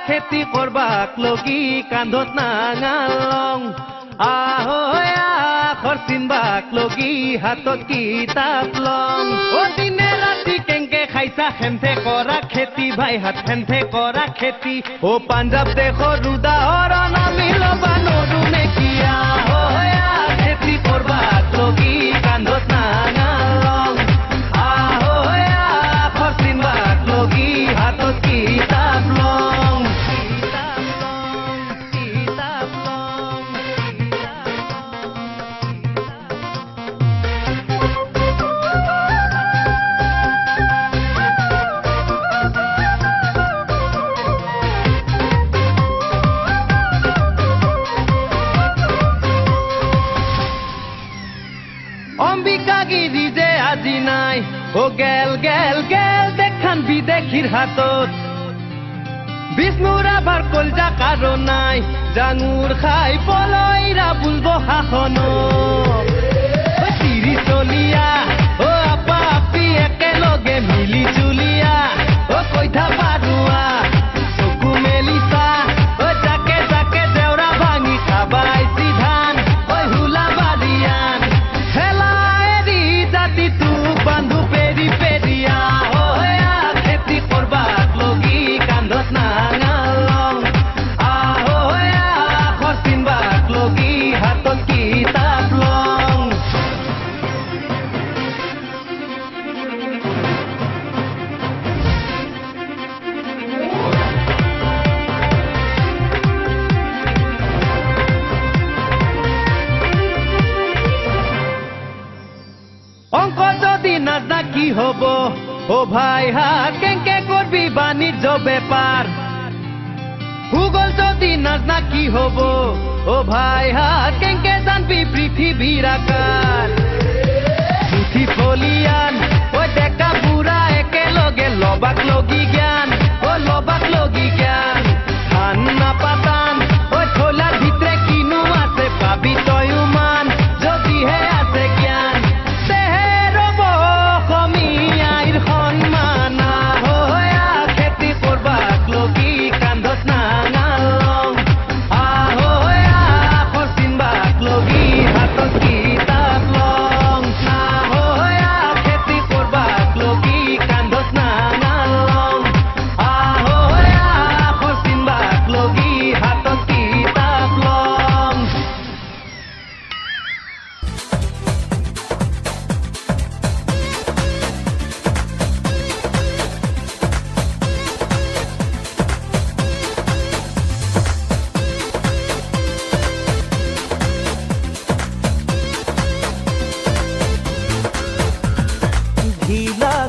খেতি কৰবাক লগি কান্ধত নাঙালং আহৈ আখৰ চিনবাক লগি হাতত কিতাপ লং অ দিনে ৰাতি কেংকে খাইছা হেমথে কৰা খেতি ভাই হাত হেমথে কৰা খেতি অ পাঞ্জাব দেশৰ উদাহৰণ আমি ল'বা নৰো নেকি আহৈ খেতি কৰবাক লগি কান্ধত নাঙালং আহৈ আখৰ চিনবাক লগি হাতত কিতাপ লং অম্বিকাগিৰি যে আজি নাই ও গেল গেল গেল দেখান বিদেশীৰ হাতত বিষ্ণুৰ আভাৰ কলজা কাৰো নাই জাঙুৰ খাই পলয়ৰা বুলব শাসনত চিৰি চলিয়া ও আপা আপি একেলগে মিলি জুলিয়া ও কৈঠা পাৰুৱা চকু মেলিছা ও জাকে জাকে দেউৰা ভাঙি খাবাইছি ধান ঐ হুলা বাৰিয়ান বান্ধু পেৰি পেৰিয়া খেতি কৰবাক লগি কান্ধত নাঙালং আহৈ আখৰ চিনবাক লগি হাতত কিতাপ লং অংক যদি নাজনা কি হব ও ভাই হা কেংকে করবি বাণিজ্য ব্যাপার ভূগোল যদি নাজনা কি হব ও ভাই হা কেংকে জানবি পৃথিবীর আকার পুথি ফলিয়ান ও ডেকা বুঢ়া একেলগে লবাক লগি জ্ঞান ও লবাক লগি জ্ঞান ধান নাপাতান ও থলাৰ ভিতৰে কিনো আছে পাবি তয়ো মান যদিহে আছে জ্ঞান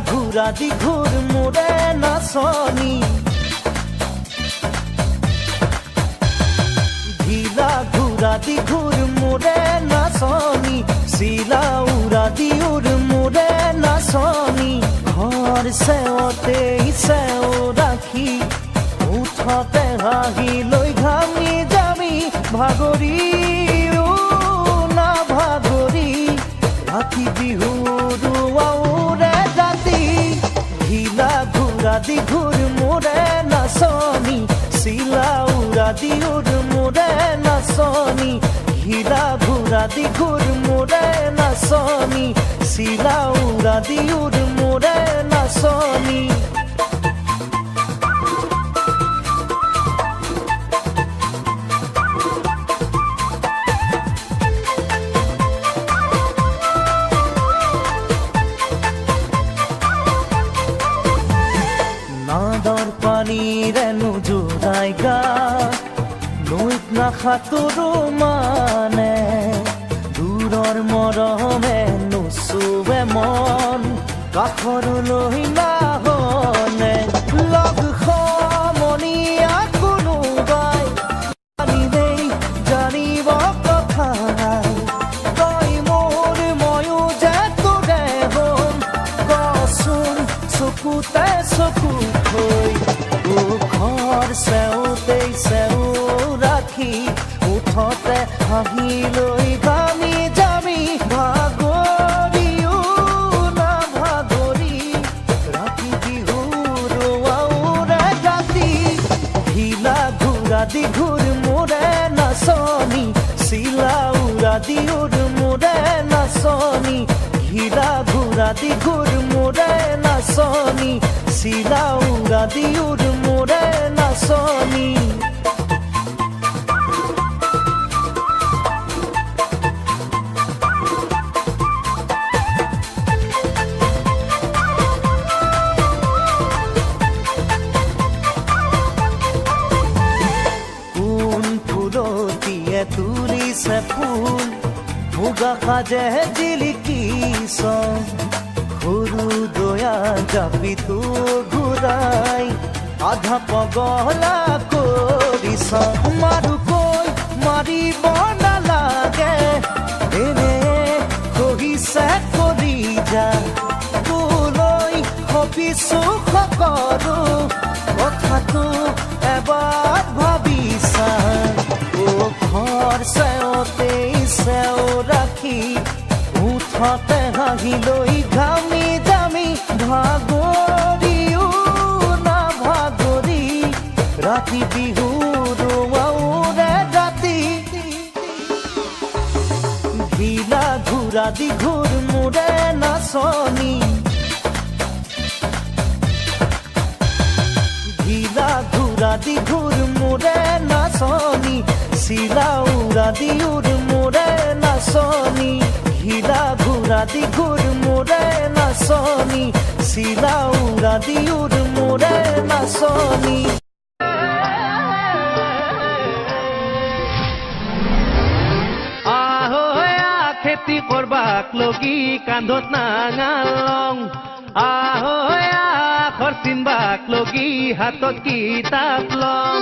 ঘুরাদি ঘুর মুরে নাচনি ঢিলা ঘুরাদি ঘুর মুরে নাচনি শিলা উড়াদি উর মুরে নাচনি ঘর সেওতে সেও রাখি উঠতে হাঁহি লৈ ঘামি যাবি ভাগৰি না ভাগৰি ৰাতি বিহুৰ ঘুরাদি ঘুর মুরে নাচনি শিলা উড়াদি উর মুরে নাচনি ঘিলা ঘুরাদি ঘুর মুরে নাচনি শিলা উড়াদি উর মুরে নাচনি পানীৰেনো জোৰাই গা নৈত নাখাতৰো মানে দূৰৰ মৰমে নুচুৱে মন কাষৰলৈ নাহনে লগ সমনীয়া কোনোবাই জানিলেই জানিব কথা তই মোৰ ময়ো যে তোৰে হম কচোন চকুতে চকু থৈ ঘৰ সেওতে সেও ৰাখি উঠতে হাঁহি লৈ গামি যামি ভাগৰিও নাভাগৰি ৰাতি বিহুৰ আউৰে ৰাতি হিলা ঘূৰা দি ঘূৰ মোৰে নাচনি চিলা উৰা দি উৰ মোৰে নাচনি হিলা ঘূৰা দি ঘূৰ মোৰে নাচনি চিলা উৰা দি উৰ মোৰে নাচনি তুলিছে ফুল মুগা সাজে জিলিকিছ সৰু দয়া জাপি তোৰ ঘূৰাই আধা পগলা কৰিছ মাৰুকৈ মাৰিব নালাগে এনে কহিছে কৰি যা তোলৈ ভাবিছো সকলো কথাটো এবাৰ ভাবিছা ঘৰ চেওঁতে চেও ৰাখি উঠতে হাঁহি লৈ ঘামি জামি ভাগৰিও নাভাগৰি ৰাতি বিহুৰ আউৰে ৰাতি ঘিলা ঘূৰা দি ঘূৰ মোৰে নাচনি ঘিলা ঘূৰা দি ঘূৰ মোৰে নাচনি চিলা উৰা দি উৰ মোৰে নাচনি ঘিলা ঘূৰা দি ঘূৰ মোৰে নাচনি চিলা উৰা দি উৰ মোৰে নাচনি খেতি কৰবাক লগি কান্ধত নাঙালং আখৰ চিনবাক লগি হাতত কিতাপ লং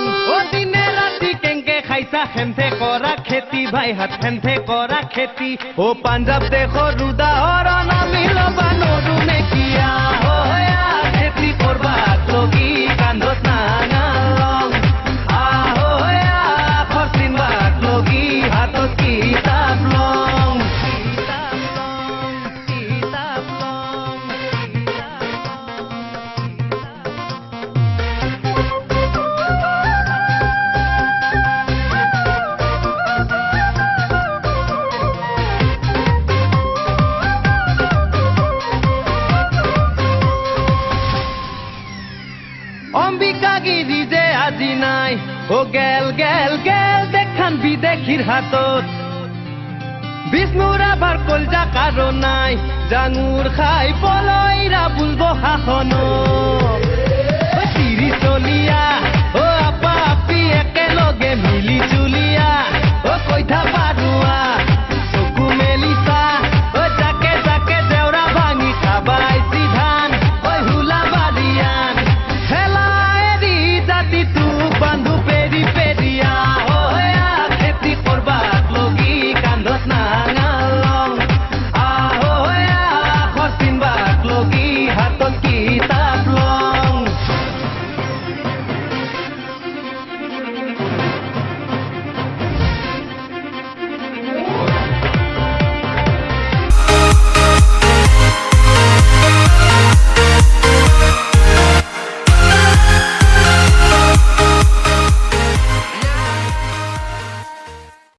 দিনে ৰাতি কেংকে খাইছা হেমথে কৰা খেতি ভাই হাত হেমথে কৰা খেতি পাঞ্জাব দেশৰ উদাহৰণ আমি ল'বা নৰো নেকিয়া খেতি কৰবাক লগি কান্ধত নাঙালং আখৰ চিনবাক লগি হাতত কিতাপ লং অম্বিকাগিৰি যে আজি নাই গেল গেল গেল দেখান বিদেশীৰ হাতত বিষ্ণুৰ আভাৰ কলজা কাৰো নাই জাঙুৰ খাই পলয়ৰা বুলব শাসন চিৰি চলিয়া আপা আপি একেলগে মিলি চুলিয়া কৈথা